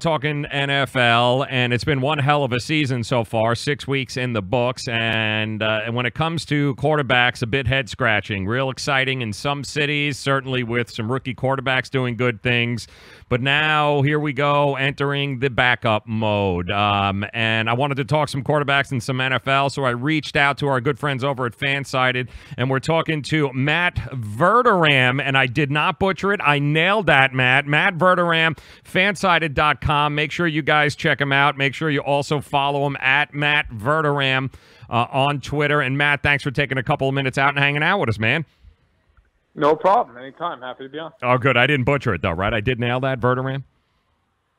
talking NFL, and it's been one hell of a season so far, 6 weeks in the books, and when it comes to quarterbacks, a bit head-scratching. Real exciting in some cities, certainly with some rookie quarterbacks doing good things, but now here we go, entering the backup mode, and I wanted to talk some quarterbacks and some NFL, so I reached out to our good friends over at Fansided, and we're talking to Matt Verderame, and I did not butcher it. I nailed that, Matt. Matt Verderame, Fansided.com. Make sure you guys check him out. Make sure you also follow him at Matt Verderame on Twitter. And Matt, thanks for taking a couple of minutes out and hanging out with us, man. No problem. Anytime. Happy to be on. Oh, good. I didn't butcher it, though, right? I did nail that, Verderame?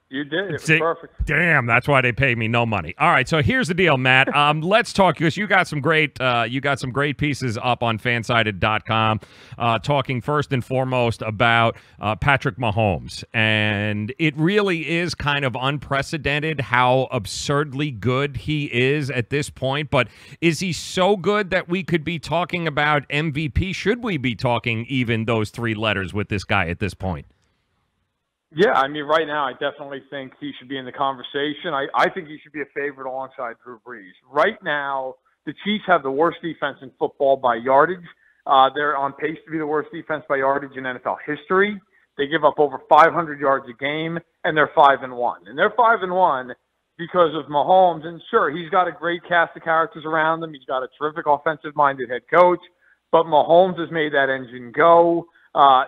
You did. It was perfect. Damn, that's why they pay me no money. All right, so here's the deal, Matt. Let's talk, because you got some great pieces up on Fansided.com, talking first and foremost about Patrick Mahomes, and it really is kind of unprecedented how absurdly good he is at this point. But is he so good that we could be talking about MVP? Should we be talking even those three letters with this guy at this point? Yeah, I mean, right now, I definitely think he should be in the conversation. I think he should be a favorite alongside Drew Brees. Right now, the Chiefs have the worst defense in football by yardage. They're on pace to be the worst defense by yardage in NFL history. They give up over 500 yards a game, and they're 5-1. And they're 5-1 because of Mahomes. And sure, he's got a great cast of characters around him. He's got a terrific offensive-minded head coach. But Mahomes has made that engine go.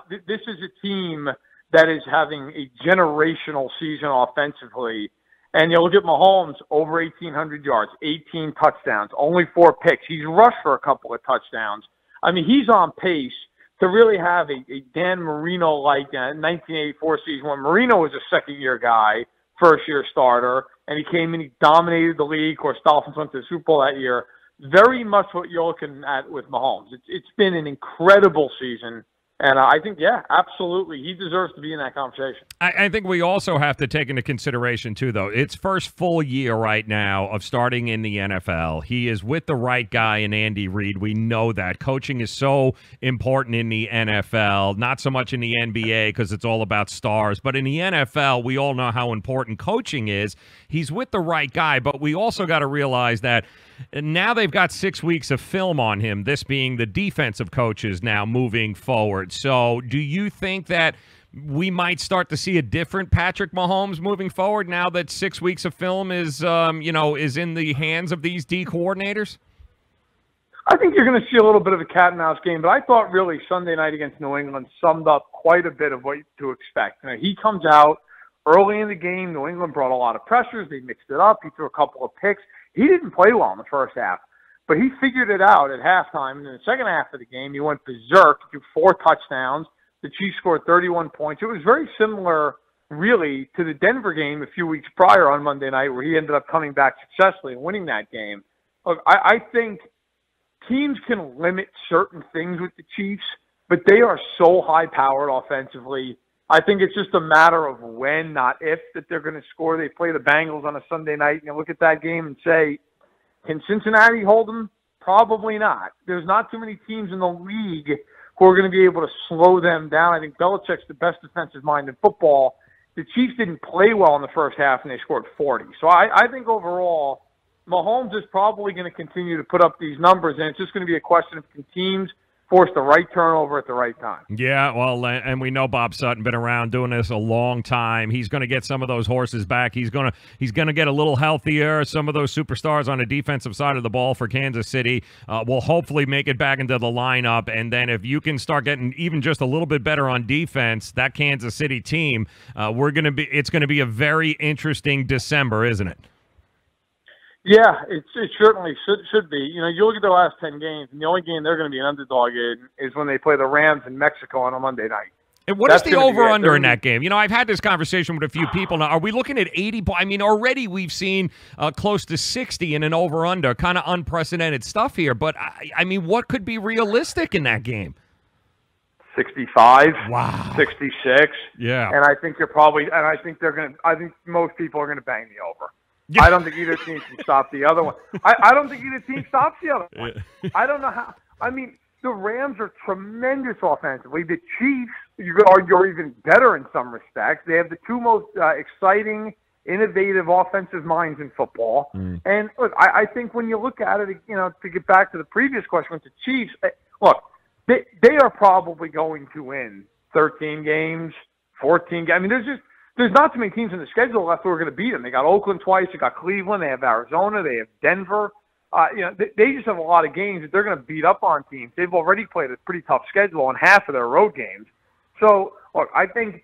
This is a team that is having a generational season offensively. And you look at Mahomes, over 1,800 yards, 18 touchdowns, only 4 picks. He's rushed for a couple of touchdowns. I mean, he's on pace to really have a Dan Marino-like 1984 season when Marino was a second-year guy, first-year starter, and he came in, he dominated the league. Of course, Dolphins went to the Super Bowl that year. Very much what you're looking at with Mahomes. It's been an incredible season. And I think, yeah, absolutely, he deserves to be in that conversation. I think we also have to take into consideration, too, though, it's first full year right now of starting in the NFL. He is with the right guy in Andy Reid. We know that. Coaching is so important in the NFL, not so much in the NBA because it's all about stars. But in the NFL, we all know how important coaching is. He's with the right guy, but we also got to realize that now they've got 6 weeks of film on him, this being the defensive coaches now moving forward. So do you think that we might start to see a different Patrick Mahomes moving forward now that 6 weeks of film is, is in the hands of these D coordinators? I think you're going to see a little bit of a cat and mouse game, but I thought really Sunday night against New England summed up quite a bit of what to expect. You know, he comes out early in the game. New England brought a lot of pressures. They mixed it up. He threw a couple of picks. He didn't play well in the first half, but he figured it out at halftime. And in the second half of the game, he went berserk, threw 4 touchdowns. The Chiefs scored 31 points. It was very similar, really, to the Denver game a few weeks prior on Monday night where he ended up coming back successfully and winning that game. Look, I think teams can limit certain things with the Chiefs, but they are so high-powered offensively. I think it's just a matter of when, not if, that they're going to score. They play the Bengals on a Sunday night, and you look at that game and say, can Cincinnati hold them? Probably not. There's not too many teams in the league who are going to be able to slow them down. I think Belichick's the best defensive mind in football. The Chiefs didn't play well in the first half, and they scored 40. So I think overall, Mahomes is probably going to continue to put up these numbers, and it's just going to be a question of can teams force the right turnover at the right time. Yeah, well, and we know Bob Sutton been around doing this a long time. He's going to get some of those horses back. He's going to get a little healthier. Some of those superstars on the defensive side of the ball for Kansas City will hopefully make it back into the lineup. And then if you can start getting even just a little bit better on defense, that Kansas City team, it's going to be a very interesting December, isn't it? Yeah, it certainly should be. You know, you look at the last 10 games, and the only game they're going to be an underdog in is when they play the Rams in Mexico on a Monday night. And what is the over-under in that game? You know, I've had this conversation with a few people now. Are we looking at 80? I mean, already we've seen close to 60 in an over-under, kind of unprecedented stuff here. But, I mean, what could be realistic in that game? 65, wow, 66. Yeah. And I think I think most people are going to bang the over. Yeah. I don't think either team can stop the other one. I don't think either team stops the other one. I don't know how. I mean, the Rams are tremendous offensively. The Chiefs you could argue are even better in some respects. They have the two most exciting, innovative offensive minds in football. And look, I think when you look at it, to get back to the previous question with the Chiefs, look, they are probably going to win 13 games, 14 games. I mean, there's not too many teams in the schedule left who are going to beat them. They got Oakland twice, they got Cleveland, they have Arizona, they have Denver. They just have a lot of games that they're going to beat up on teams. They've already played a pretty tough schedule on half of their road games. So, look, I think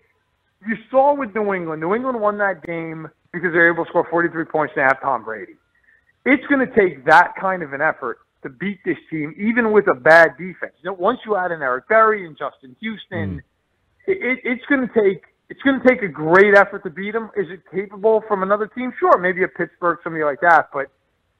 you saw with New England. New England won that game because they were able to score 43 points and have Tom Brady. It's going to take that kind of an effort to beat this team, even with a bad defense. Once you add in Eric Berry and Justin Houston, it's going to take a great effort to beat them. Is it capable from another team? Sure, maybe a Pittsburgh, somebody like that, but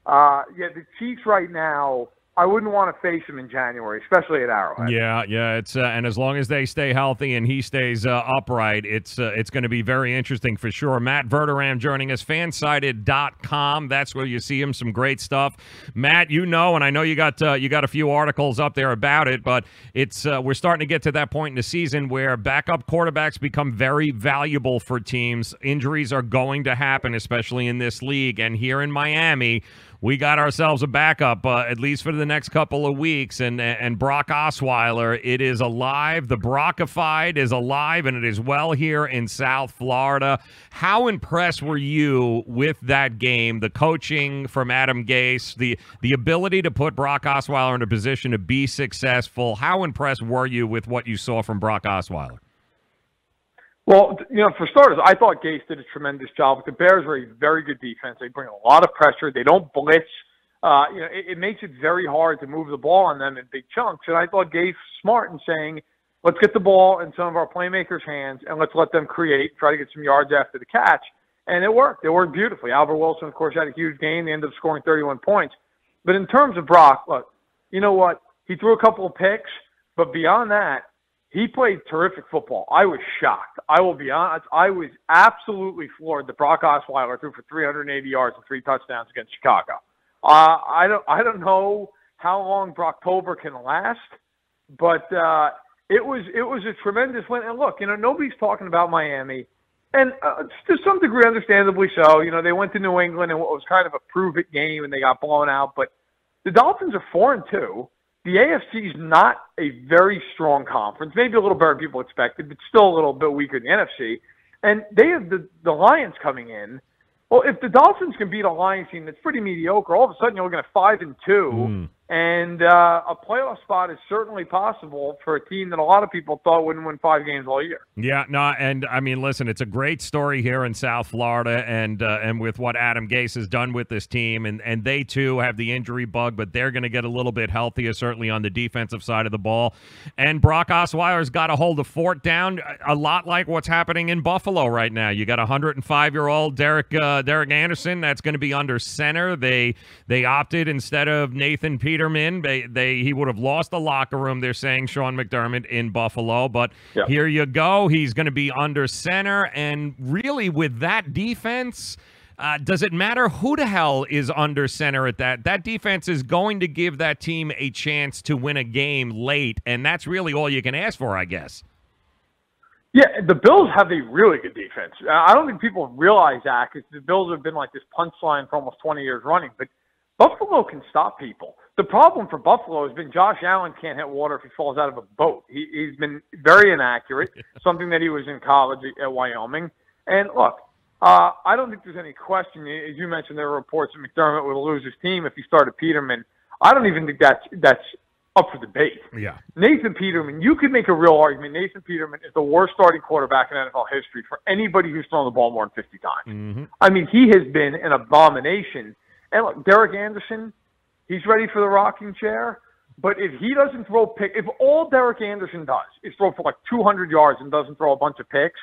the Chiefs right now, I wouldn't want to face them in January, especially at Arrowhead. Yeah. It's and as long as they stay healthy and he stays upright, it's going to be very interesting for sure. Matt Verderam joining us, fansided.com. That's where you see him. Some great stuff. Matt, and I know you got a few articles up there about it, but it's we're starting to get to that point in the season where backup quarterbacks become very valuable for teams. Injuries are going to happen, especially in this league, and here in Miami, we got ourselves a backup, at least for the next couple of weeks, and Brock Osweiler, it is alive. The Brockified is alive, and it is well here in South Florida. How impressed were you with that game, the coaching from Adam Gase, the ability to put Brock Osweiler in a position to be successful? How impressed were you with what you saw from Brock Osweiler? Well, for starters, I thought Gase did a tremendous job. The Bears are a very good defense. They bring a lot of pressure. They don't blitz. It makes it very hard to move the ball on them in big chunks. And I thought Gase was smart in saying, let's get the ball in some of our playmakers' hands and let's let them create, try to get some yards after the catch. And it worked. It worked beautifully. Albert Wilson, of course, had a huge game. They ended up scoring 31 points. But in terms of Brock, look, you know what? He threw a couple of picks, but beyond that, he played terrific football. I was shocked. I will be honest. I was absolutely floored that Brock Osweiler threw for 380 yards and 3 touchdowns against Chicago. I don't know how long Brocktober can last, but it was a tremendous win. And look, nobody's talking about Miami, and to some degree, understandably so. They went to New England in what was kind of a prove-it game, and they got blown out. But the Dolphins are 4-2. The AFC is not a very strong conference, maybe a little better than people expected, but still a little bit weaker than the NFC. And they have the Lions coming in. Well, if the Dolphins can beat a Lions team that's pretty mediocre, all of a sudden you're looking at 5-2, and a playoff spot is certainly possible for a team that a lot of people thought wouldn't win 5 games all year. Yeah, no, and I mean, listen, it's a great story here in South Florida, and with what Adam Gase has done with this team, and they too have the injury bug, but they're going to get a little bit healthier, certainly on the defensive side of the ball. And Brock Osweiler's got to hold the fort down, a lot like what's happening in Buffalo right now. You got 105-year-old Derek Anderson that's going to be under center. They opted instead of Nathan Peterman. He would have lost the locker room, they're saying, Sean McDermott in Buffalo. But Here you go. He's going to be under center. And really, with that defense, does it matter who the hell is under center at that? That defense is going to give that team a chance to win a game late. And that's really all you can ask for, I guess. Yeah, the Bills have a really good defense. I don't think people realize that because the Bills have been like this punchline for almost 20 years running. But Buffalo can stop people. The problem for Buffalo has been Josh Allen can't hit water if he falls out of a boat. He's been very inaccurate, something that he was in college at Wyoming. And look, I don't think there's any question. As you mentioned, there were reports that McDermott would lose his team if he started Peterman. I don't even think that's up for debate. Yeah. Nathan Peterman, you could make a real argument. Nathan Peterman is the worst starting quarterback in NFL history for anybody who's thrown the ball more than 50 times. Mm-hmm. I mean, he has been an abomination. And look, Derek Anderson, he's ready for the rocking chair. But if he doesn't throw pick, if all Derek Anderson does is throw for like 200 yards and doesn't throw a bunch of picks,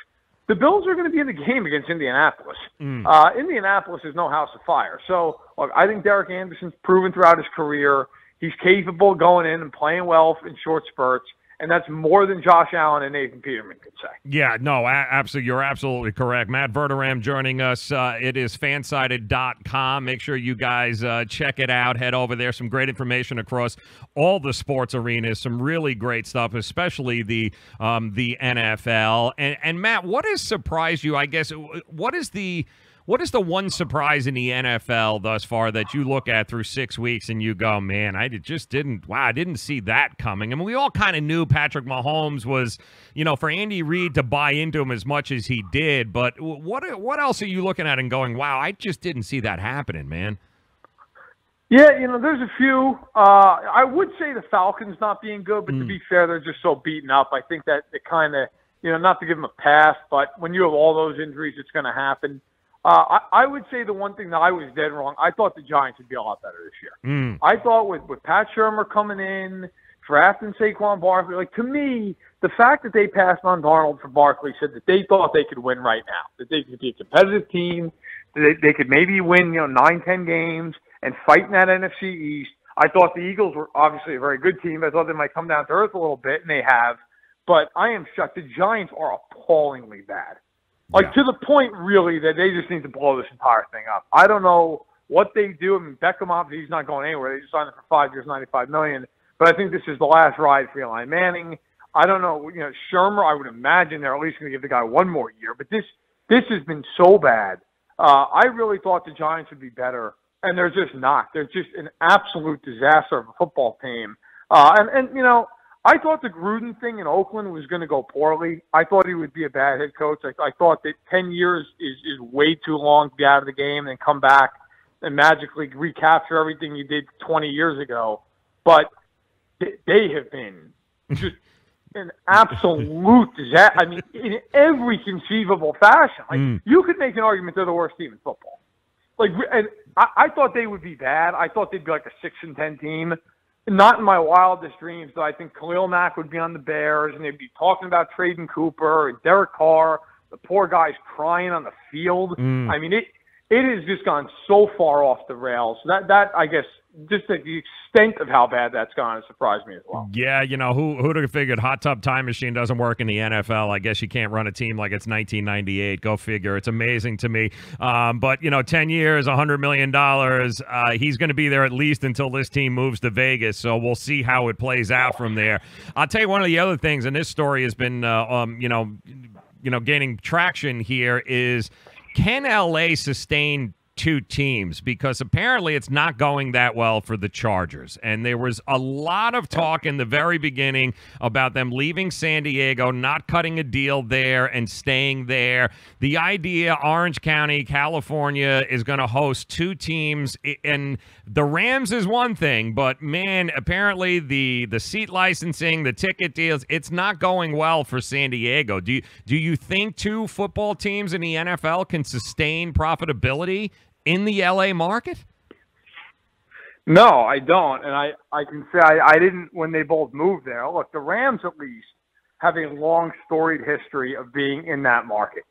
the Bills are going to be in the game against Indianapolis. Indianapolis is no house of fire. So look, I think Derek Anderson's proven throughout his career he's capable of going in and playing well in short spurts, and that's more than Josh Allen and Nathan Peterman could say. Yeah, no, absolutely. You're absolutely correct. Matt Verderame joining us. It is fansided.com. Make sure you guys check it out. Head over there. Some great information across all the sports arenas. Some really great stuff, especially the NFL. And Matt, what has surprised you, I guess, what is the one surprise in the NFL thus far that you look at through 6 weeks and you go, man, I didn't see that coming. I mean, we all kind of knew Patrick Mahomes was, for Andy Reid to buy into him as much as he did. But what else are you looking at and going, wow, I just didn't see that happening, man? Yeah, there's a few. I would say the Falcons not being good, but to be fair, they're just so beaten up. I think that it kind of, not to give them a pass, but when you have all those injuries, it's going to happen. I would say the one thing that I was dead wrong, I thought the Giants would be a lot better this year. I thought with Pat Shurmur coming in, drafting Saquon Barkley, to me, the fact that they passed on Darnold for Barkley said that they thought they could win right now, that they could be a competitive team, that they could maybe win, 9-10 games and fight in that NFC East. I thought the Eagles were obviously a very good team. I thought they might come down to earth a little bit, and they have. But I am shocked. The Giants are appallingly bad. To the point, really, that they just need to blow this entire thing up. I don't know what they do. I mean, Beckham, obviously, he's not going anywhere. They just signed him for 5 years, $95 million. But I think this is the last ride for Eli Manning. I don't know. Shurmur, I would imagine they're at least going to give the guy one more year. But this has been so bad. I really thought the Giants would be better, and they're just not. They're just an absolute disaster of a football team. I thought the Gruden thing in Oakland was going to go poorly. I thought he would be a bad head coach. I thought that 10 years is way too long to be out of the game and then come back and magically recapture everything you did 20 years ago. But they have been just an absolute disaster. I mean, in every conceivable fashion. You could make an argument they're the worst team in football. And I thought they would be bad. I thought they'd be like a 6-10 team. Not in my wildest dreams, but I think Khalil Mack would be on the Bears, and they'd be talking about trading Cooper and Derek Carr. The poor guy's crying on the field. I mean, it has just gone so far off the rails. That I guess, just the extent of how bad that's gone has surprised me as well. Yeah, who'd have figured hot tub time machine doesn't work in the NFL? I guess you can't run a team like it's 1998. Go figure. It's amazing to me. But 10 years, $100 million. He's going to be there at least until this team moves to Vegas. So we'll see how it plays out from there. I'll tell you one of the other things, and this story has been, gaining traction here is, can LA sustain two teams? Because apparently it's not going that well for the Chargers. And there was a lot of talk in the very beginning about them leaving San Diego, not cutting a deal there and staying there. The idea Orange County, California is going to host two teams, and the Rams is one thing, but man, apparently the seat licensing, the ticket deals, it's not going well for San Diego. Do you think two football teams in the NFL can sustain profitability in the LA market? No, I don't. And I can say I didn't when they both moved there. Look, the Rams at least have a long storied history of being in that market.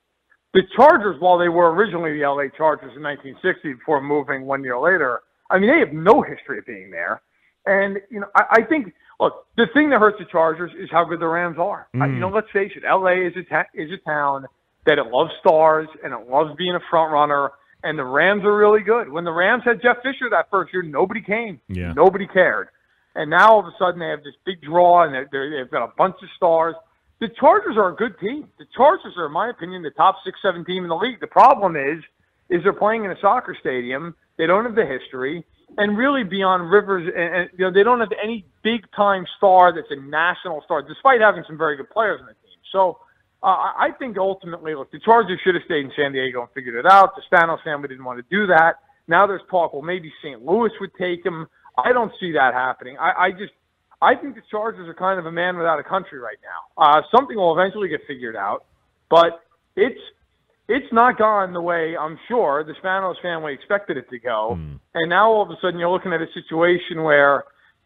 The Chargers, while they were originally the LA Chargers in 1960 before moving 1 year later, I mean, they have no history of being there. And, I think, look, the thing that hurts the Chargers is how good the Rams are. Let's face it, LA is a town that it loves stars and it loves being a front runner. And the Rams are really good. When the Rams had Jeff Fisher that first year, nobody came. Yeah. Nobody cared. And now all of a sudden they have this big draw, and they've got a bunch of stars. The Chargers are a good team. The Chargers are, in my opinion, the top 6-7 team in the league. The problem is they're playing in a soccer stadium. They don't have the history. And really beyond Rivers, and they don't have any big-time star that's a national star, despite having some very good players on the team. So I think ultimately, look, the Chargers should have stayed in San Diego and figured it out. The Spanos family didn't want to do that. Now there's talk, well, maybe St. Louis would take him. I don't see that happening. I think the Chargers are kind of a man without a country right now. Something will eventually get figured out, but it's not gone the way I'm sure the Spanos family expected it to go. And now all of a sudden you're looking at a situation where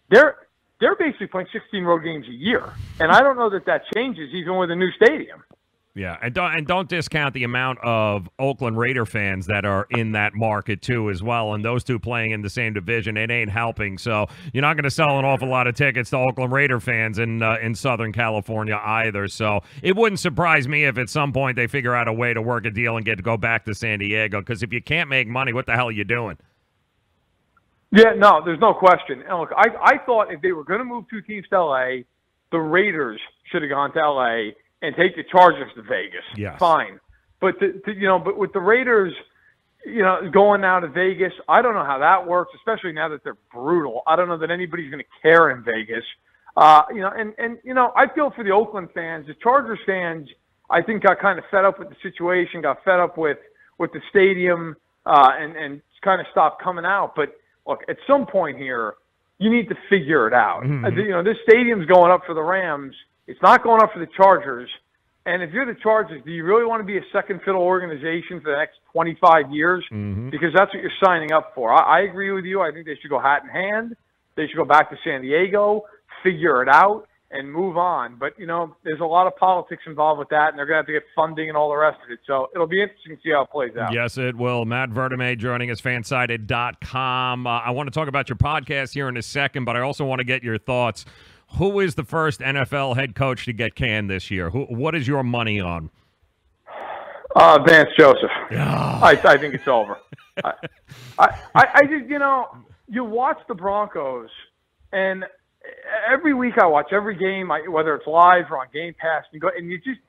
they're basically playing 16 road games a year. And I don't know that changes even with a new stadium. Yeah, and don't discount the amount of Oakland Raider fans that are in that market too, as well. And those two playing in the same division, it ain't helping. So you're not going to sell an awful lot of tickets to Oakland Raider fans in Southern California either. So it wouldn't surprise me if at some point they figure out a way to work a deal and get to go back to San Diego. Because if you can't make money, what the hell are you doing? Yeah, no, there's no question. And look, I thought if they were going to move two teams to L.A., the Raiders should have gone to L.A. and take the Chargers to Vegas. Yes. Fine. But but with the Raiders, going now to Vegas, I don't know how that works, especially now that they're brutal. I don't know that anybody's going to care in Vegas. I feel for the Oakland fans. The Chargers fans, I think, got kind of fed up with the situation, got fed up with the stadium, and kind of stopped coming out. But look, at some point here, you need to figure it out. Mm-hmm. This stadium's going up for the Rams. It's not going up for the Chargers. And if you're the Chargers, do you really want to be a second fiddle organization for the next 25 years? Mm-hmm. Because that's what you're signing up for. I agree with you. I think they should go hat in hand. They should go back to San Diego, figure it out, and move on. But, there's a lot of politics involved with that, and they're going to have to get funding and all the rest of it. So it'll be interesting to see how it plays out. Yes, it will. Matt Verderame joining us, fansided.com. I want to talk about your podcast here in a second, but I also want to get your thoughts. Who is the first NFL head coach to get canned this year? What is your money on? Vance Joseph. Yeah. I think it's over. I just, you watch the Broncos, and every week I watch every game, whether it's live or on Game Pass, and you just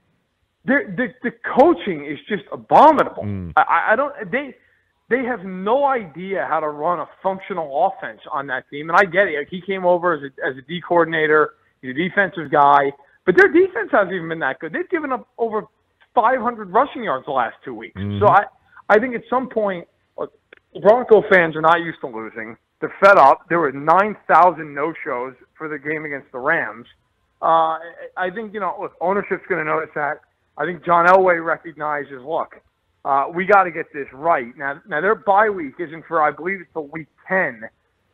the coaching is just abominable. They have no idea how to run a functional offense on that team, and I get it. Like, he came over as a D coordinator. He's a defensive guy, but their defense hasn't even been that good. They've given up over 500 rushing yards the last 2 weeks. Mm-hmm. So I think at some point, look, Bronco fans are not used to losing. They're fed up. There were 9,000 no-shows for the game against the Rams. I think, look, ownership's going to notice that. I think John Elway recognizes, look, we got to get this right. Now their bye week isn't for, I believe it's till week 10.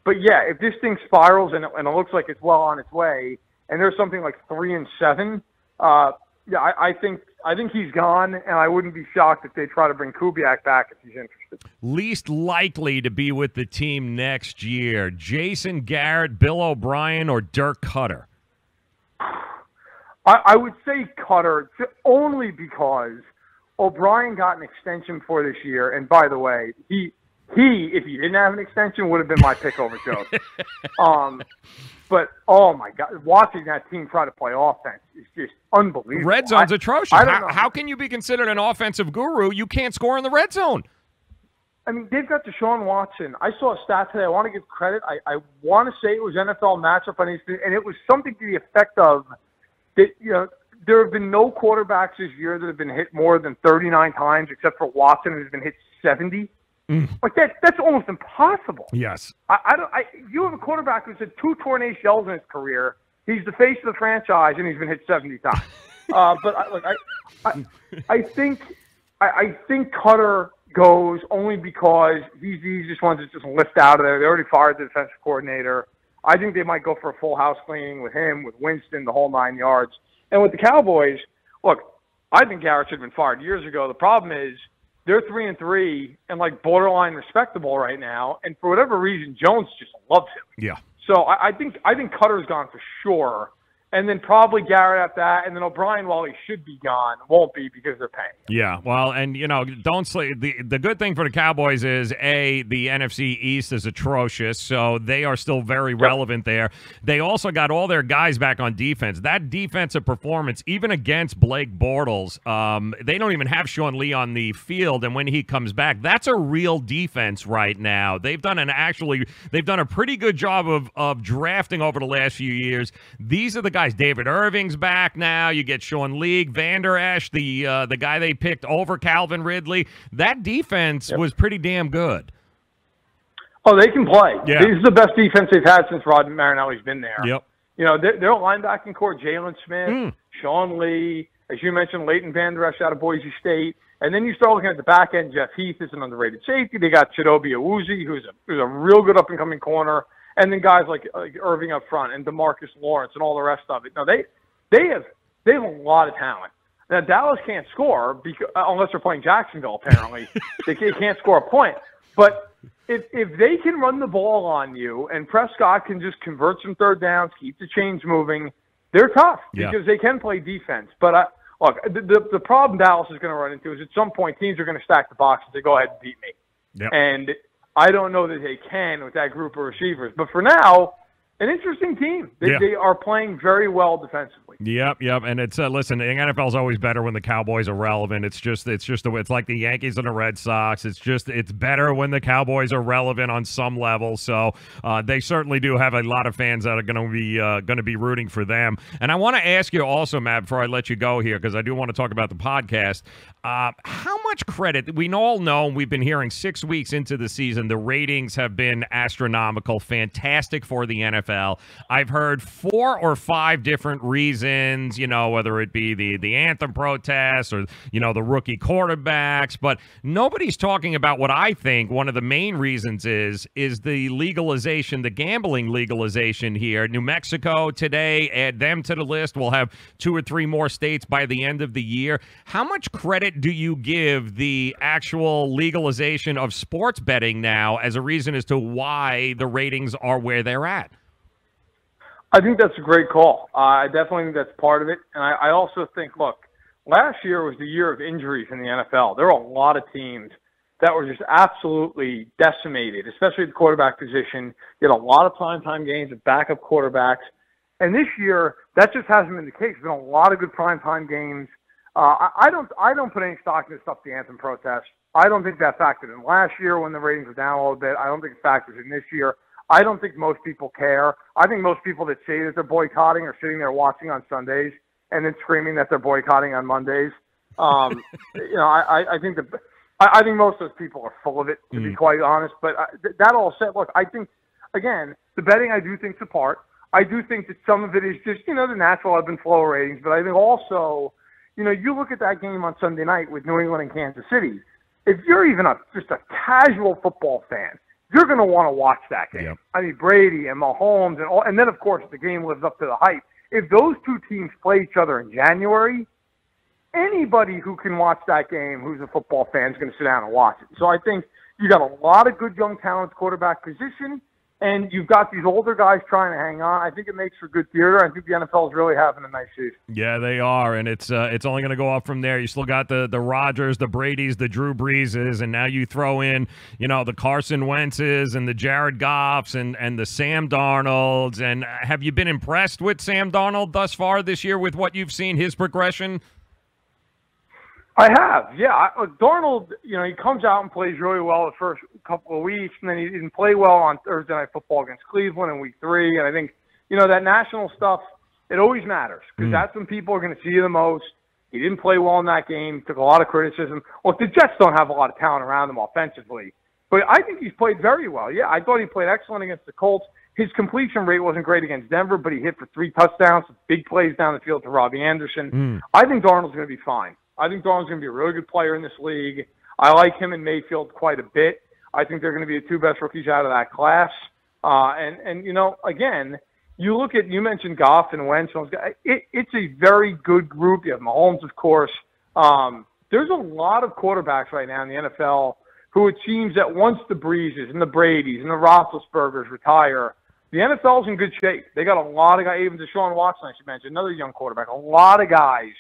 But yeah, if this thing spirals and it looks like it's well on its way, and there's something like 3-7, I think he's gone, and I wouldn't be shocked if they try to bring Kubiak back if he's interested. Least likely to be with the team next year: Jason Garrett, Bill O'Brien, or Dirk Cutter? I would say Cutter, only because O'Brien got an extension for this year, and by the way, he if he didn't have an extension, would have been my pick over Joe. But oh my God, watching that team try to play offense is just unbelievable. Red zone's atrocious. How can you be considered an offensive guru? You can't score in the red zone. I mean, they've got Deshaun Watson. I saw a stat today. I want to give credit. I want to say it was NFL matchup on ESPN, and it was something to the effect of that. There have been no quarterbacks this year that have been hit more than 39 times, except for Watson, who's been hit 70. Like that's almost impossible. Yes. You have a quarterback who's had 2 torn ACLs in his career. He's the face of the franchise, and he's been hit 70 times. I think Cutter goes only because he's the easiest one to just lift out of there. They already fired the defensive coordinator. I think they might go for a full house cleaning with him, with Winston, the whole 9 yards. And with the Cowboys, look, I think Garrett should have been fired years ago. The problem is they're 3-3 and like borderline respectable right now. And for whatever reason, Jones just loves him. Yeah. So I think Cutter's gone for sure. And then probably Garrett at that, and then O'Brien, while he should be gone, won't be because they're paying him. Yeah, well, and, don't say the good thing for the Cowboys is, A, the NFC East is atrocious, so they are still very relevant there. They also got all their guys back on defense. That defensive performance, even against Blake Bortles, they don't even have Sean Lee on the field, and when he comes back, that's a real defense right now. They've done a pretty good job of drafting over the last few years. These are the guys. David Irving's back now. You get Sean Lee, Van Der Esch, the guy they picked over Calvin Ridley. That defense was pretty damn good. Oh, they can play. Yeah. This is the best defense they've had since Rod Marinelli's been there. Yep. Their linebacking core: Jalen Smith, Sean Lee, as you mentioned, Leighton Van Der Esch out of Boise State. And then you start looking at the back end. Jeff Heath is an underrated safety. They got Chidobe Awuzie, who's a real good up and coming corner. And then guys like Irving up front and DeMarcus Lawrence and all the rest of it. No, they have a lot of talent. Now, Dallas can't score because, unless they're playing Jacksonville, apparently. They can't score a point. But if they can run the ball on you and Prescott can just convert some third downs, keep the chains moving, they're tough because they can play defense. But, look, the problem Dallas is going to run into is at some point teams are going to stack the box and say, go ahead and beat me. Yep. And I don't know that they can with that group of receivers. But for now, an interesting team. They are playing very well defensively. Yep. And it's listen, the NFL is always better when the Cowboys are relevant. It's like the Yankees and the Red Sox. It's better when the Cowboys are relevant on some level. So they certainly do have a lot of fans that are going to be rooting for them. And I want to ask you also, Matt, before I let you go here, because I do want to talk about the podcast. How much credit, we all know, we've been hearing 6 weeks into the season, the ratings have been astronomical, fantastic for the NFL. I've heard 4 or 5 different reasons, whether it be the anthem protests or, the rookie quarterbacks, but nobody's talking about what I think one of the main reasons is the legalization, the gambling legalization here. New Mexico today, add them to the list. We'll have 2 or 3 more states by the end of the year. How much credit do you give the actual legalization of sports betting now as a reason as to why the ratings are where they're at? I think that's a great call. I definitely think that's part of it. And I also think, look, last year was the year of injuries in the NFL. There were a lot of teams that were just absolutely decimated, especially the quarterback position. You had a lot of primetime games with backup quarterbacks. And this year, that just hasn't been the case. There's been a lot of good primetime games. I don't put any stock in this stuff, the anthem protest. I don't think that factored in last year when the ratings were down a little bit. I don't think it factors in this year. I don't think most people care. I think most people that say that they're boycotting are sitting there watching on Sundays and then screaming that they're boycotting on Mondays. I think most of those people are full of it, to be quite honest. But that all said, look, I think, again, the betting I do think's a part. I do think that some of it is just, the natural ebb and flow ratings. But I think also, you look at that game on Sunday night with New England and Kansas City. If you're even just a casual football fan, you're going to want to watch that game. Yep. I mean, Brady and Mahomes and then, of course, the game lives up to the hype. If those two teams play each other in January, anybody who can watch that game who's a football fan is going to sit down and watch it. So I think you got a lot of good young talent quarterback position, and you've got these older guys trying to hang on. I think it makes for good theater. I think the NFL is really having a nice season. Yeah, they are, and it's only going to go up from there. You still got the Rodgers, the Bradys, the Drew Breeses, and now you throw in, the Carson Wentzes and the Jared Goffs and the Sam Darnolds. And have you been impressed with Sam Darnold thus far this year with what you've seen, his progression? I have, yeah. Darnold, he comes out and plays really well the first couple of weeks, and then he didn't play well on Thursday Night Football against Cleveland in Week 3. And I think, that national stuff, it always matters because that's when people are going to see you the most. He didn't play well in that game, took a lot of criticism. Look, the Jets don't have a lot of talent around them offensively, but I think he's played very well. Yeah, I thought he played excellent against the Colts. His completion rate wasn't great against Denver, but he hit for 3 touchdowns, big plays down the field to Robbie Anderson. I think Darnold's going to be fine. I think Darnold's going to be a really good player in this league. I like him and Mayfield quite a bit. I think they're going to be the 2 best rookies out of that class. Again, you mentioned Goff and Wentz. It's a very good group. You have Mahomes, of course. There's a lot of quarterbacks right now in the NFL who it seems that once the Breezes and the Bradys and the Roethlisbergers retire, the NFL's in good shape. They got a lot of guys, even Deshaun Watson, I should mention, another young quarterback, a lot of guys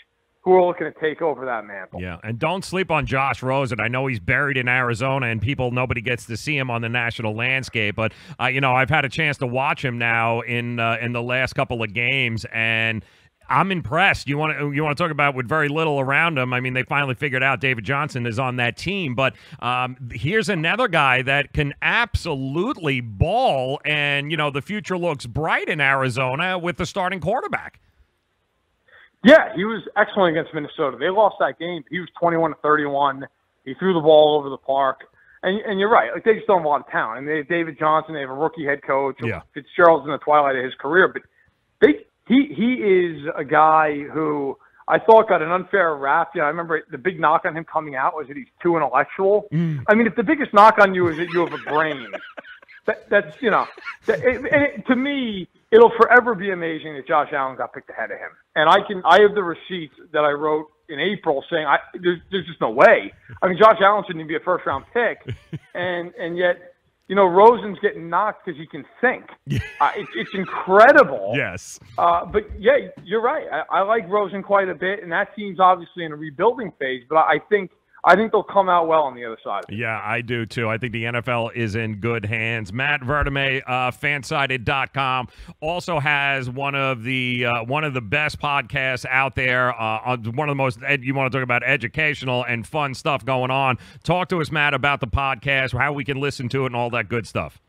who are looking to take over that mantle. Yeah, and don't sleep on Josh Rosen. I know he's buried in Arizona, and nobody gets to see him on the national landscape. But I've had a chance to watch him now in the last couple of games, and I'm impressed. You want to talk about with very little around him. I mean, they finally figured out David Johnson is on that team, but here's another guy that can absolutely ball, and the future looks bright in Arizona with the starting quarterback. Yeah, he was excellent against Minnesota. They lost that game. He was 21-31. He threw the ball over the park. And you're right. Like, they just don't have a lot of talent. And they have David Johnson. They have a rookie head coach. Yeah. Fitzgerald's in the twilight of his career. But he is a guy who I thought got an unfair rap. I remember the big knock on him coming out was that he's too intellectual. I mean, if the biggest knock on you is that you have a brain, to me, it'll forever be amazing that Josh Allen got picked ahead of him. And I have the receipts that I wrote in April saying there's just no way. I mean, Josh Allen shouldn't even be a first-round pick, and yet, Rosen's getting knocked because he can think. It's incredible. Yes. But, yeah, you're right. I like Rosen quite a bit, and that team's obviously in a rebuilding phase, but I think they'll come out well on the other side. Yeah, I do too. I think the NFL is in good hands. Matt Vertime, fansided.com, also has one of the best podcasts out there. One of the most, you want to talk about educational and fun stuff going on. Talk to us, Matt, about the podcast, how we can listen to it, and all that good stuff.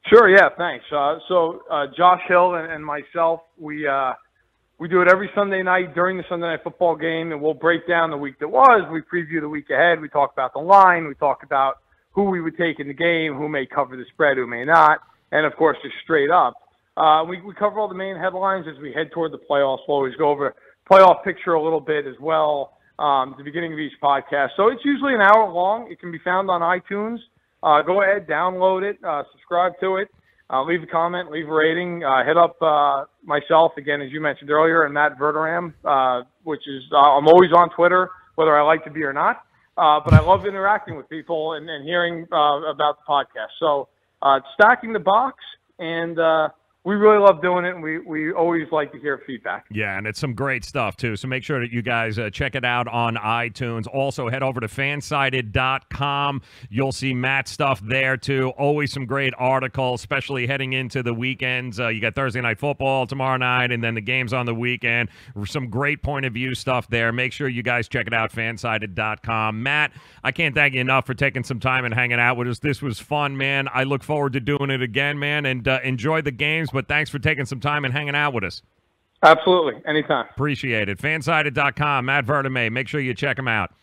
Sure. Yeah. Thanks. So Josh Hill and myself, we do it every Sunday night during the Sunday Night Football game, and we'll break down the week that was. We preview the week ahead. We talk about the line. We talk about who we would take in the game, who may cover the spread, who may not, and, of course, just straight up. We cover all the main headlines as we head toward the playoffs. We'll always go over playoff picture a little bit as well at the beginning of each podcast. So it's usually an hour long. It can be found on iTunes. Go ahead, download it, subscribe to it. Leave a comment, leave a rating. Hit up myself, again, as you mentioned earlier, and Matt Vertime, which is I'm always on Twitter, whether I like to be or not. But I love interacting with people and hearing about the podcast. So it's Stacking the Box, and we really love doing it, and we always like to hear feedback. Yeah, and it's some great stuff, too. So make sure that you guys check it out on iTunes. Also, head over to fansided.com. You'll see Matt's stuff there, too. Always some great articles, especially heading into the weekends. You got Thursday Night Football tomorrow night, and then the games on the weekend. Some great point of view stuff there. Make sure you guys check it out, fansided.com. Matt, I can't thank you enough for taking some time and hanging out with us. This was fun, man. I look forward to doing it again, man, and enjoy the games. But thanks for taking some time and hanging out with us. Absolutely. Anytime. Appreciate it. Fansided.com, Matt Vertime. Make sure you check him out.